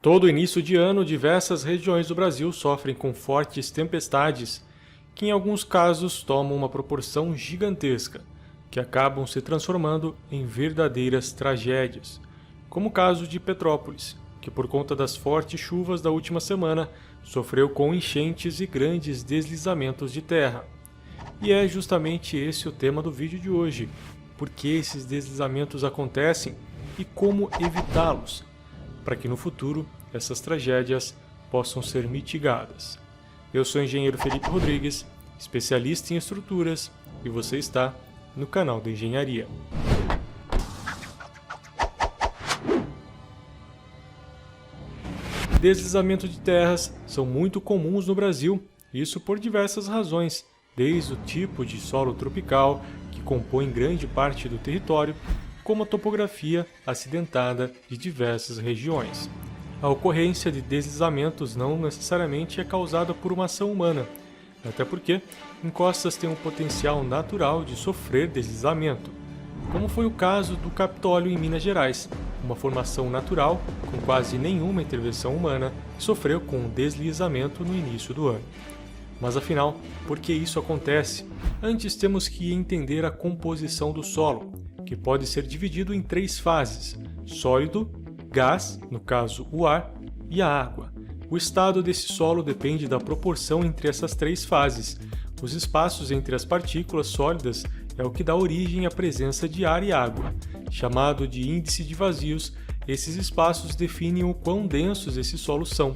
Todo início de ano, diversas regiões do Brasil sofrem com fortes tempestades, que em alguns casos tomam uma proporção gigantesca, que acabam se transformando em verdadeiras tragédias, como o caso de Petrópolis, que por conta das fortes chuvas da última semana, sofreu com enchentes e grandes deslizamentos de terra. E é justamente esse o tema do vídeo de hoje, por que esses deslizamentos acontecem e como evitá-los, para que no futuro essas tragédias possam ser mitigadas. Eu sou o engenheiro Felipe Rodrigues, especialista em estruturas, e você está no canal da Engenharia. Deslizamentos de terras são muito comuns no Brasil, isso por diversas razões, desde o tipo de solo tropical, que compõe grande parte do território, como a topografia acidentada de diversas regiões. A ocorrência de deslizamentos não necessariamente é causada por uma ação humana, até porque encostas têm um potencial natural de sofrer deslizamento, como foi o caso do Capitólio em Minas Gerais, uma formação natural com quase nenhuma intervenção humana que sofreu com um deslizamento no início do ano. Mas afinal, por que isso acontece? Antes temos que entender a composição do solo, que pode ser dividido em três fases: sólido, gás, no caso o ar, e a água. O estado desse solo depende da proporção entre essas três fases. Os espaços entre as partículas sólidas é o que dá origem à presença de ar e água. Chamado de índice de vazios, esses espaços definem o quão densos esses solos são,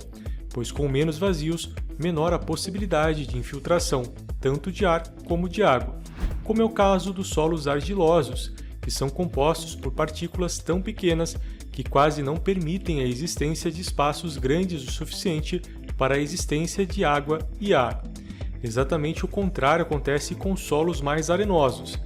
pois com menos vazios, menor a possibilidade de infiltração, tanto de ar como de água, como é o caso dos solos argilosos, que são compostos por partículas tão pequenas que quase não permitem a existência de espaços grandes o suficiente para a existência de água e ar. Exatamente o contrário acontece com solos mais arenosos,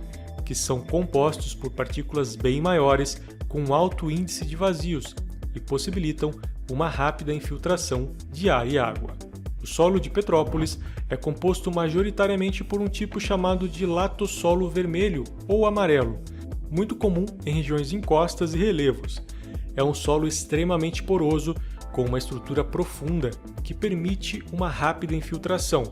que são compostos por partículas bem maiores com alto índice de vazios e possibilitam uma rápida infiltração de ar e água. O solo de Petrópolis é composto majoritariamente por um tipo chamado de latossolo vermelho ou amarelo, muito comum em regiões de encostas e relevos. É um solo extremamente poroso, com uma estrutura profunda que permite uma rápida infiltração.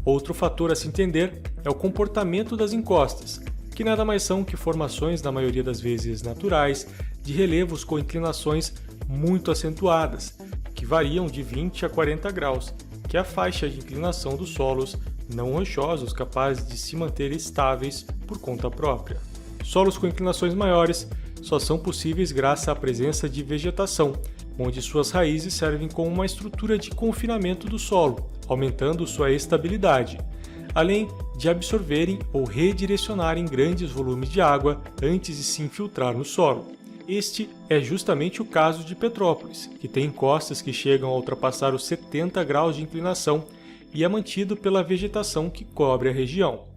Outro fator a se entender é o comportamento das encostas, que nada mais são que formações, na maioria das vezes naturais, de relevos com inclinações muito acentuadas, que variam de 20 a 40 graus, que é a faixa de inclinação dos solos não rochosos capazes de se manter estáveis por conta própria. Solos com inclinações maiores só são possíveis graças à presença de vegetação, onde suas raízes servem como uma estrutura de confinamento do solo, aumentando sua estabilidade, além de absorverem ou redirecionarem grandes volumes de água antes de se infiltrar no solo. Este é justamente o caso de Petrópolis, que tem encostas que chegam a ultrapassar os 70 graus de inclinação e é mantido pela vegetação que cobre a região.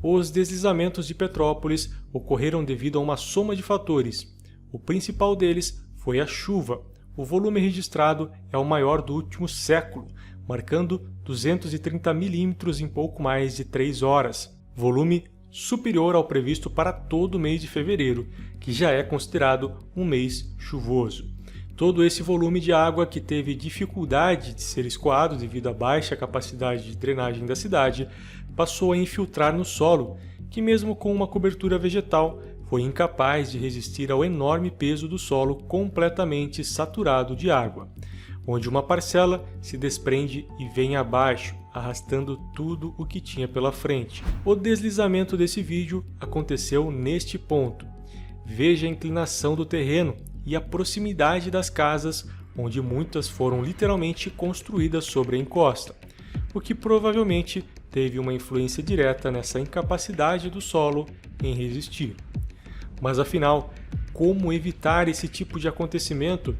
Os deslizamentos de Petrópolis ocorreram devido a uma soma de fatores. O principal deles foi a chuva. O volume registrado é o maior do último século, marcando 230 milímetros em pouco mais de 3 horas. Volume superior ao previsto para todo o mês de fevereiro, que já é considerado um mês chuvoso. Todo esse volume de água que teve dificuldade de ser escoado devido à baixa capacidade de drenagem da cidade, passou a infiltrar no solo, que mesmo com uma cobertura vegetal, foi incapaz de resistir ao enorme peso do solo completamente saturado de água, onde uma parcela se desprende e vem abaixo, arrastando tudo o que tinha pela frente. O deslizamento desse vídeo aconteceu neste ponto. Veja a inclinação do terreno e a proximidade das casas, onde muitas foram literalmente construídas sobre a encosta, o que provavelmente teve uma influência direta nessa incapacidade do solo em resistir. Mas afinal, como evitar esse tipo de acontecimento?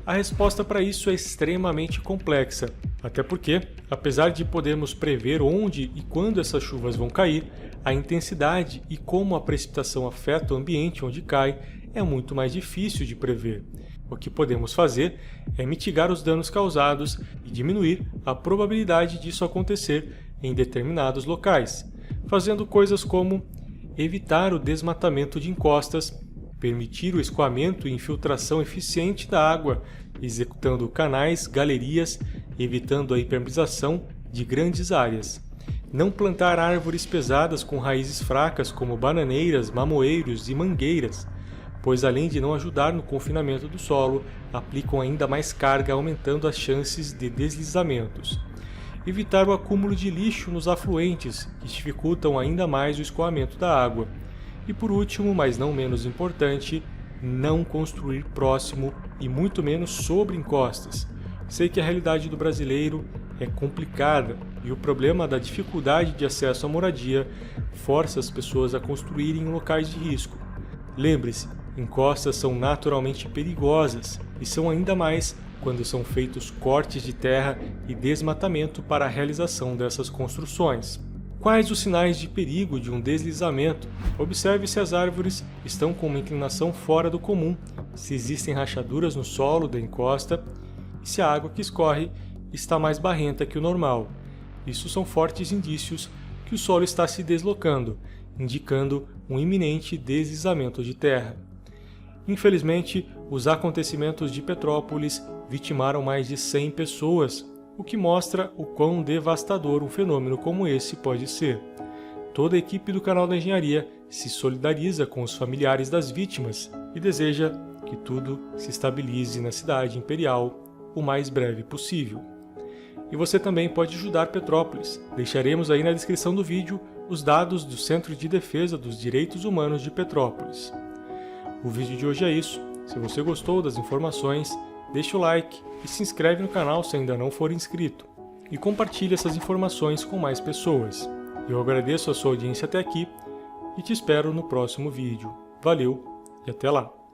A resposta para isso é extremamente complexa, até porque, apesar de podermos prever onde e quando essas chuvas vão cair, a intensidade e como a precipitação afeta o ambiente onde cai é muito mais difícil de prever. O que podemos fazer é mitigar os danos causados e diminuir a probabilidade disso acontecer em determinados locais, fazendo coisas como evitar o desmatamento de encostas, permitir o escoamento e infiltração eficiente da água executando canais, galerias, evitando a impermeabilização de grandes áreas. Não plantar árvores pesadas com raízes fracas como bananeiras, mamoeiros e mangueiras, pois além de não ajudar no confinamento do solo, aplicam ainda mais carga, aumentando as chances de deslizamentos. Evitar o acúmulo de lixo nos afluentes, que dificultam ainda mais o escoamento da água. E por último, mas não menos importante, não construir próximo e muito menos sobre encostas. Sei que a realidade do brasileiro é complicada e o problema da dificuldade de acesso à moradia força as pessoas a construírem em locais de risco. Lembre-se, encostas são naturalmente perigosas e são ainda mais quando são feitos cortes de terra e desmatamento para a realização dessas construções. Quais os sinais de perigo de um deslizamento? Observe se as árvores estão com uma inclinação fora do comum, se existem rachaduras no solo da encosta e se a água que escorre está mais barrenta que o normal. Isso são fortes indícios que o solo está se deslocando, indicando um iminente deslizamento de terra. Infelizmente, os acontecimentos de Petrópolis vitimaram mais de 100 pessoas, o que mostra o quão devastador um fenômeno como esse pode ser. Toda a equipe do canal da Engenharia se solidariza com os familiares das vítimas e deseja que tudo se estabilize na cidade imperial o mais breve possível. E você também pode ajudar Petrópolis. Deixaremos aí na descrição do vídeo os dados do Centro de Defesa dos Direitos Humanos de Petrópolis. O vídeo de hoje é isso. Se você gostou das informações, deixa o like e se inscreve no canal se ainda não for inscrito. E compartilhe essas informações com mais pessoas. Eu agradeço a sua audiência até aqui e te espero no próximo vídeo. Valeu e até lá!